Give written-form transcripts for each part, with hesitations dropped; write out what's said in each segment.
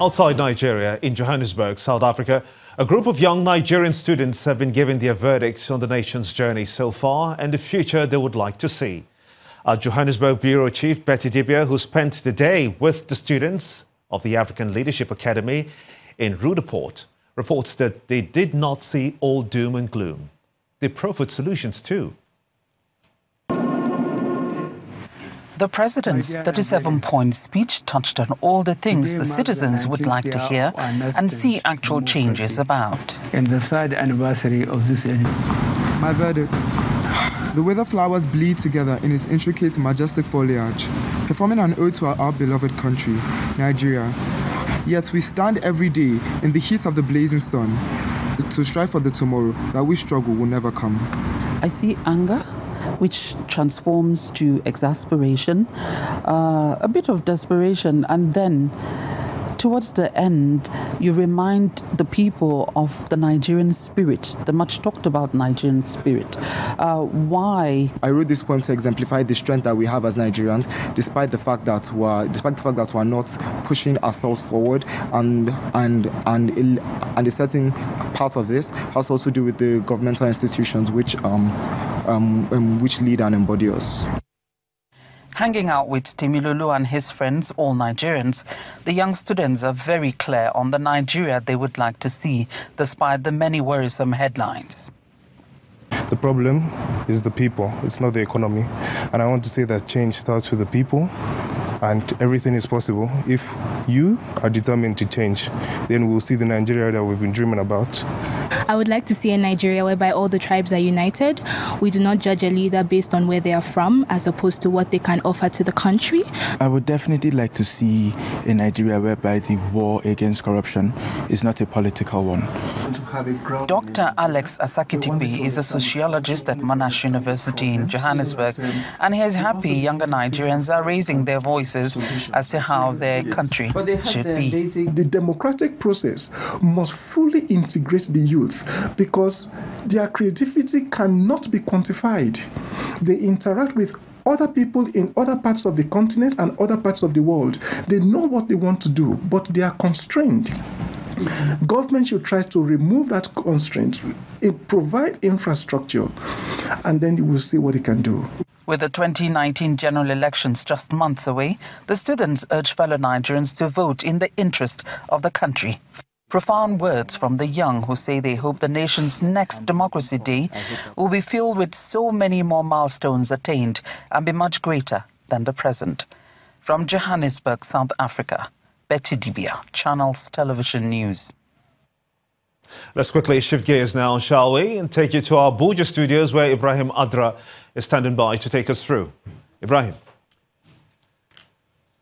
Outside Nigeria, in Johannesburg, South Africa, a group of young Nigerian students have been given their verdicts on the nation's journey so far and the future they would like to see. Our Johannesburg Bureau Chief, Pt.3, who spent the day with the students of the African Leadership Academy in Rudaport, reports that they did not see all doom and gloom. They proffered solutions too. The President's 37-point speech touched on all the things the citizens would like to hear and see actual changes about. And the third anniversary of this event. My verdict. The weather flowers bleed together in its intricate, majestic foliage, performing an ode to our beloved country, Nigeria. Yet we stand every day in the heat of the blazing sun to strive for the tomorrow that we struggle will never come. I see anger, which transforms to exasperation, a bit of desperation, and then towards the end, you remind the people of the Nigerian spirit, the much talked about Nigerian spirit. Why? I wrote this poem to exemplify the strength that we have as Nigerians, despite the fact that we're not pushing ourselves forward, and a certain part of this has also to do with the governmental institutions which lead and embody us. Hanging out with Temilolu and his friends, all Nigerians, the young students are very clear on the Nigeria they would like to see, despite the many worrisome headlines. The problem is the people, it's not the economy. And I want to say that change starts with the people, and everything is possible. If you are determined to change, then we'll see the Nigeria that we've been dreaming about. I would like to see a Nigeria whereby all the tribes are united. We do not judge a leader based on where they are from, as opposed to what they can offer to the country. I would definitely like to see a Nigeria whereby the war against corruption is not a political one. Dr. Alex Asakitibi is a sociologist at Monash University in Johannesburg, and he is happy younger Nigerians are raising their voices as to how their country should be. The democratic process must fully integrate the youth because their creativity cannot be quantified. They interact with other people in other parts of the continent and other parts of the world. They know what they want to do, but they are constrained. Government should try to remove that constraint, provide infrastructure, and then you will see what it can do. With the 2019 general elections just months away, the students urge fellow Nigerians to vote in the interest of the country. Profound words from the young who say they hope the nation's next Democracy Day will be filled with so many more milestones attained and be much greater than the present. From Johannesburg, South Africa, Pt.3, Channels Television News. Let's quickly shift gears now, shall we, and take you to our Abuja studios where Ibrahim Adra is standing by to take us through. Ibrahim.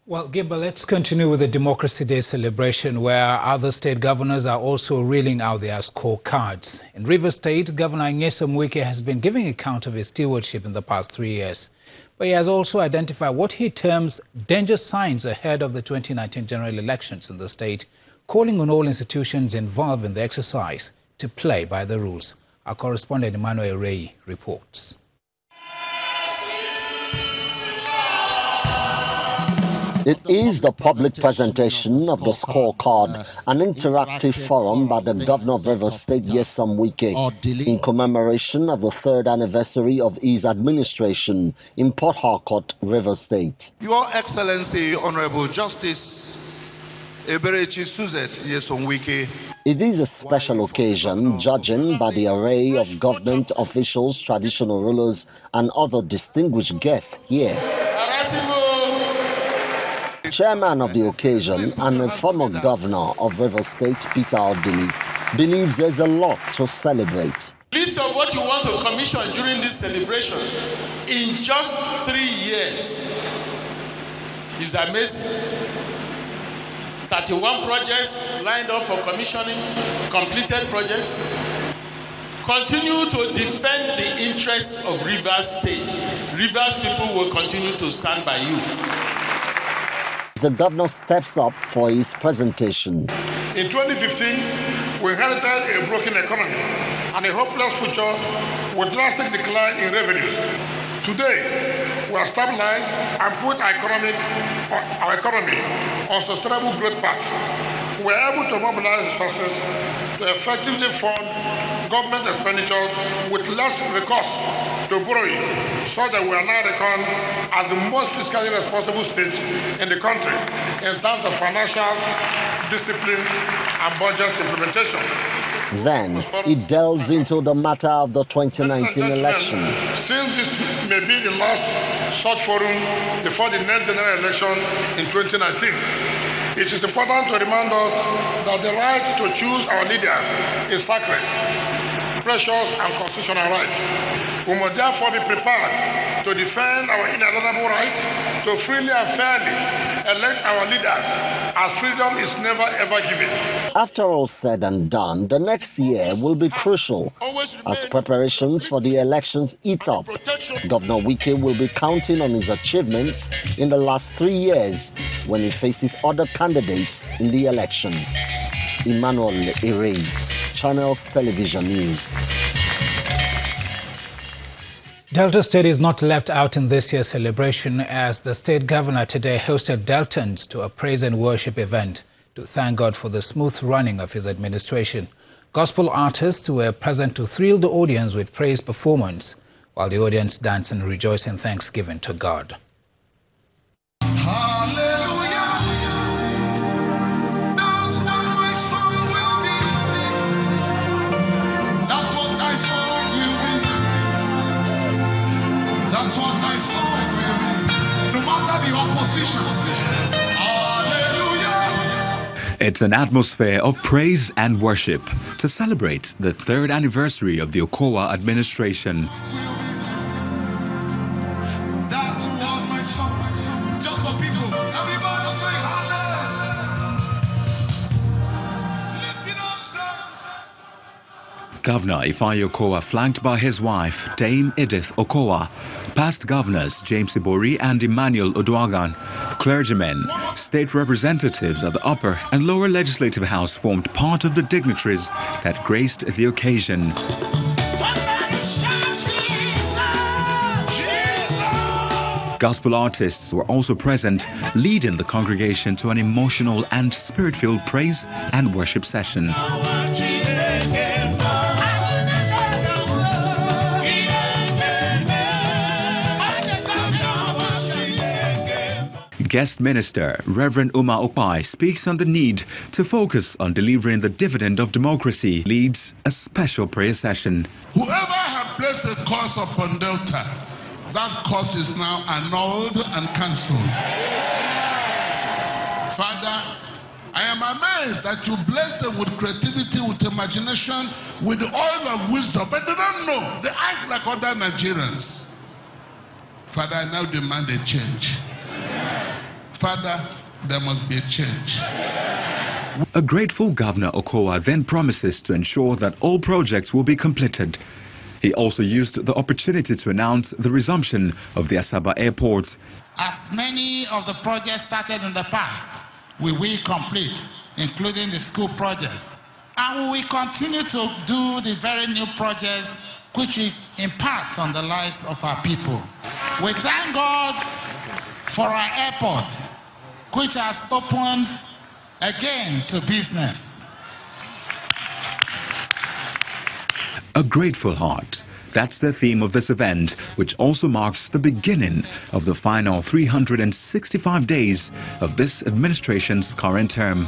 Well, Gibber, let's continue with the Democracy Day celebration where other state governors are also reeling out their scorecards. In Rivers State, Governor Nyesom Wike has been giving account of his stewardship in the past 3 years. But he has also identified what he terms danger signs ahead of the 2019 general elections in the state, calling on all institutions involved in the exercise to play by the rules. Our correspondent Emmanuel Ray reports. It is the public presentation of the scorecard, an interactive forum by the Governor of Rivers State, Nyesom Wike, in commemoration of the 3rd anniversary of his administration in Port Harcourt, Rivers State. Your Excellency, Honorable Justice Eberechi Suzette Nyesom Wike. It is a special occasion, judging by the array of government officials, traditional rulers, and other distinguished guests here. Chairman of the occasion and a former governor of Rivers State, Peter Odili, believes there's a lot to celebrate. List of what you want to commission during this celebration in just 3 years is amazing. 31 projects lined up for commissioning, completed projects. Continue to defend the interests of Rivers State. Rivers people will continue to stand by you. The governor steps up for his presentation. In 2015, we inherited a broken economy and a hopeless future with drastic decline in revenues. Today, we have stabilized and put our economy on sustainable growth path. we are able to mobilize resources to effectively fund government expenditure with less recourse to borrowing, so that we are now reckoned as the most fiscally responsible state in the country in terms of financial discipline and budget implementation. Then it delves into the matter of the 2019 election. Since this may be the last such forum before the next general election in 2019, it is important to remind us that the right to choose our leaders is sacred, precious and constitutional right. We must therefore be prepared to defend our inalienable right to freely and fairly elect our leaders, as freedom is never ever given. After all said and done, the next year will be crucial as preparations for the elections heat up. Governor Wike will be counting on his achievements in the last 3 years when he faces other candidates in the election. Emmanuel Ere, Channels Television News. Delta State is not left out in this year's celebration, as the state governor today hosted Deltans to a praise and worship event to thank God for the smooth running of his administration. Gospel artists were present to thrill the audience with praise performance, while the audience danced and rejoiced in thanksgiving to God. That's what I saw, no matter the opposition. Hallelujah. It's an atmosphere of praise and worship to celebrate the 3rd anniversary of the Okowa administration. That's what I saw. Just for people, everybody say hallelujah. Lift it up, sir. Governor Ifeanyi Okowa, flanked by his wife, Dame Edith Okowa, past governors James Ibori and Emmanuel Oduagan, clergymen, state representatives of the upper and lower legislative house formed part of the dignitaries that graced the occasion. Gospel artists were also present, leading the congregation to an emotional and spirit-filled praise and worship session. Guest Minister Reverend Uma Okpai speaks on the need to focus on delivering the dividend of democracy, leads a special prayer session. Whoever had placed a curse upon Delta, that curse is now annulled and cancelled. Father, I am amazed that you bless them with creativity, with imagination, with the oil of wisdom, but they don't know. They act like other Nigerians. Father, I now demand a change. Father, there must be a change. A grateful Governor Okowa then promises to ensure that all projects will be completed. He also used the opportunity to announce the resumption of the Asaba Airport. As many of the projects started in the past, we will complete, including the school projects. And we will continue to do the very new projects which will impact on the lives of our people. We thank God for our airport, which has opened again to business. A grateful heart. That's the theme of this event, which also marks the beginning of the final 365 days of this administration's current term.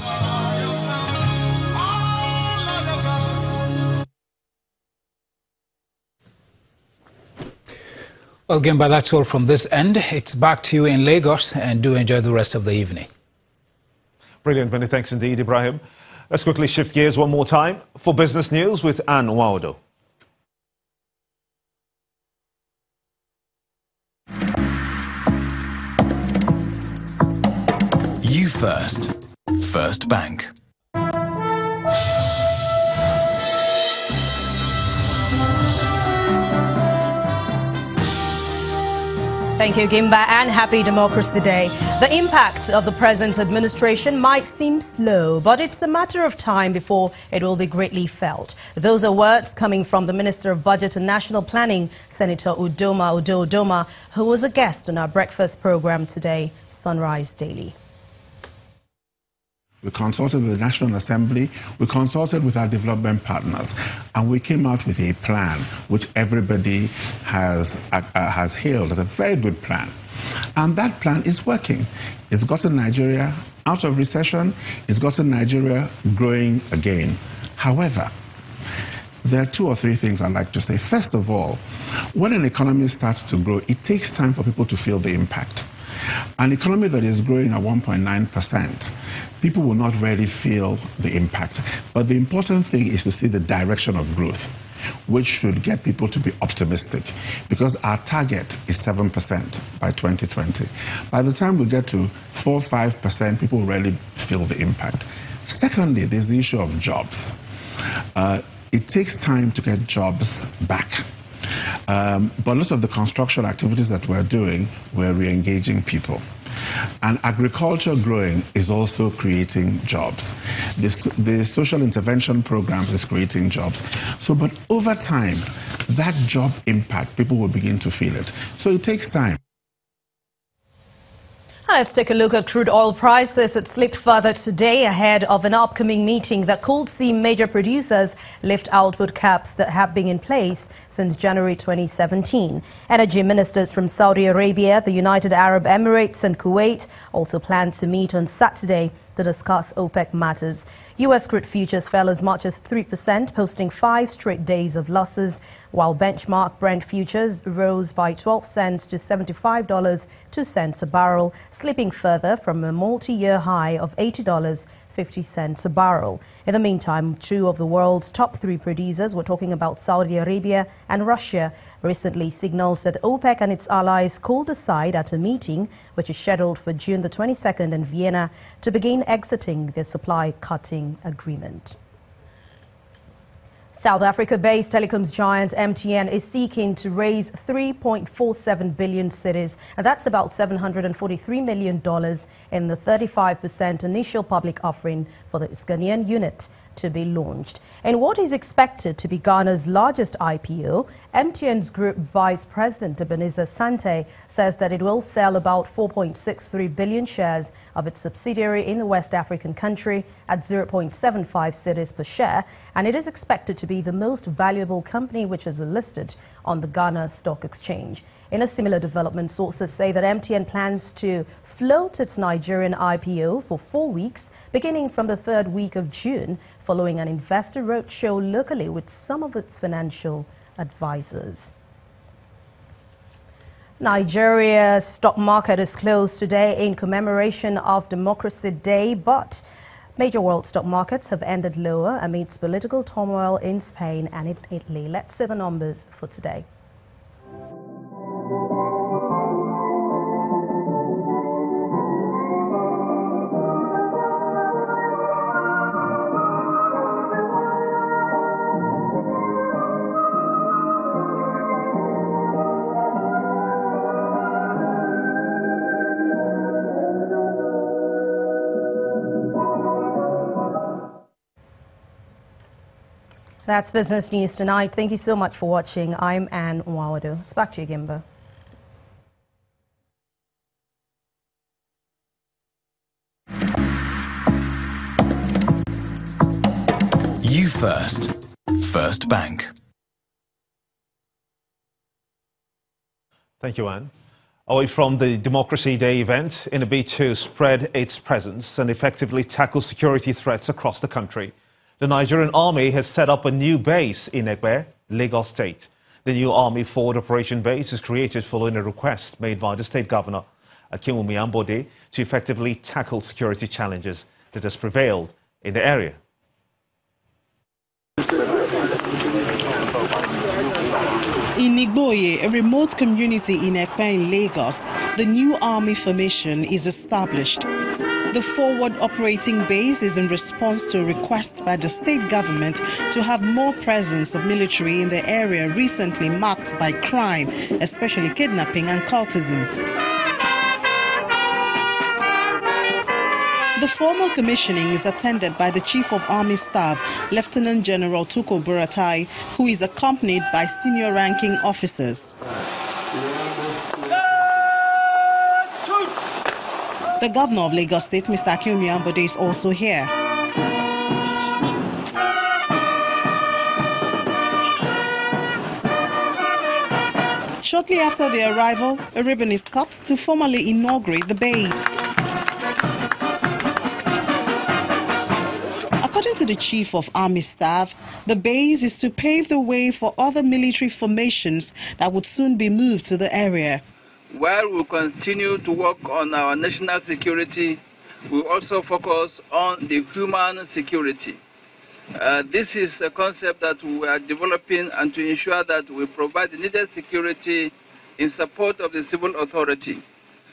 Well, Gimba, that's all from this end. It's back to you in Lagos, and do enjoy the rest of the evening. Brilliant, many thanks indeed, Ibrahim. Let's quickly shift gears one more time for business news with Anne Waudo. You first. First Bank. Thank you, Gimba, and happy Democracy Day. The impact of the present administration might seem slow, but it's a matter of time before it will be greatly felt. Those are words coming from the Minister of Budget and National Planning, Senator Udoma Udoma, who was a guest on our breakfast program today, Sunrise Daily. we consulted with the National Assembly, we consulted with our development partners, and we came out with a plan which everybody has hailed as a very good plan. And that plan is working. It's gotten Nigeria out of recession, it's gotten Nigeria growing again. However, there are 2 or 3 things I'd like to say. First of all, when an economy starts to grow, it takes time for people to feel the impact. An economy that is growing at 1.9%, people will not really feel the impact. But the important thing is to see the direction of growth, which should get people to be optimistic, because our target is 7% by 2020. By the time we get to 4 or 5%, people will really feel the impact. Secondly, there's the issue of jobs. It takes time to get jobs back. But lots of the construction activities that we're doing, we're re-engaging people. And agriculture growing is also creating jobs. The social intervention program is creating jobs. So, but over time, that job impact, people will begin to feel it. So it takes time. Let's take a look at crude oil prices. It slipped further today ahead of an upcoming meeting that could see major producers lift output caps that have been in place since January 2017. Energy ministers from Saudi Arabia, the United Arab Emirates and Kuwait also plan to meet on Saturday to discuss OPEC matters. U.S. crude futures fell as much as 3%, posting 5 straight days of losses, while benchmark Brent futures rose by 12 cents to $75.02 a barrel, slipping further from a multi-year high of $80.50 a barrel. In the meantime, 2 of the world's top 3 producers, we're talking about Saudi Arabia and Russia, recently signaled that OPEC and its allies could decide at a meeting which is scheduled for June the 22nd in Vienna to begin exiting the supply-cutting agreement. South Africa-based telecoms giant MTN is seeking to raise 3.47 billion cedis, and that's about $743 million in the 35% initial public offering for its Ghanaian unit to be launched. In what is expected to be Ghana's largest IPO, MTN's Group Vice President Ebenezer Sante says that it will sell about 4.63 billion shares of its subsidiary in the West African country at 0.75 cedis per share, and it is expected to be the most valuable company which is listed on the Ghana Stock Exchange. In a similar development, sources say that MTN plans to float its Nigerian IPO for 4 weeks, beginning from the 3rd week of June, following an investor roadshow locally with some of its financial advisors. Nigeria's stock market is closed today in commemoration of Democracy Day, but major world stock markets have ended lower amidst political turmoil in Spain and in Italy. Let's see the numbers for today. That's Business News Tonight. Thank you so much for watching. I'm Anne Nwawado. It's back to you, Gimba. You first. First Bank. Thank you, Anne. Away from the Democracy Day event, in a bid to spread its presence and effectively tackle security threats across the country, the Nigerian Army has set up a new base in Egbe, Lagos State. The new Army Forward Operation Base is created following a request made by the State Governor, Akinwumi Ambode, to effectively tackle security challenges that has prevailed in the area. In Igboye, a remote community in Ekpe in Lagos, the new army formation is established. The forward operating base is in response to a request by the state government to have more presence of military in the area recently marked by crime, especially kidnapping and cultism. The formal commissioning is attended by the Chief of Army Staff, Lieutenant General Tuko Buratai, who is accompanied by senior ranking officers. The governor of Lagos State, Mr. Akinwumi Ambode, is also here. Shortly after their arrival, a ribbon is cut to formally inaugurate the bay. According to the Chief of Army Staff, the base is to pave the way for other military formations that would soon be moved to the area. While we continue to work on our national security, we also focus on the human security. This is a concept that we are developing and to ensure that we provide the needed security in support of the civil authority.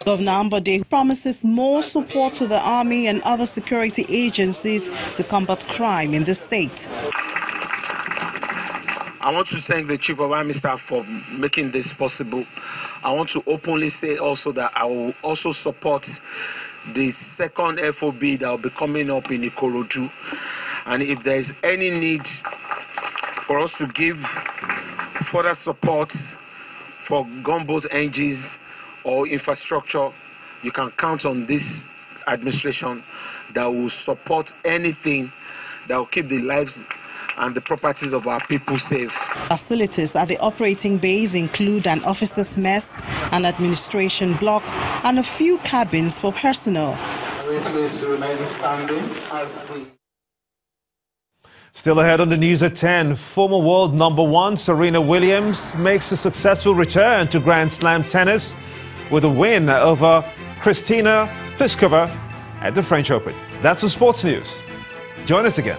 Governor Ambode promises more support to the army and other security agencies to combat crime in the state. I want to thank the Chief of Army Staff for making this possible. I want to openly say also that I will also support the second FOB that will be coming up in Ikorodu. And if there is any need for us to give further support for gunboat engines or infrastructure, you can count on this administration that will support anything that will keep the lives and the properties of our people safe. Facilities at the operating base include an officer's mess, an administration block, and a few cabins for personnel. Please remain standing as the... Still ahead on the news at 10, former world #1 Serena Williams makes a successful return to Grand Slam tennis with a win over Kristina Pliskova at the French Open. That's the sports news. Join us again.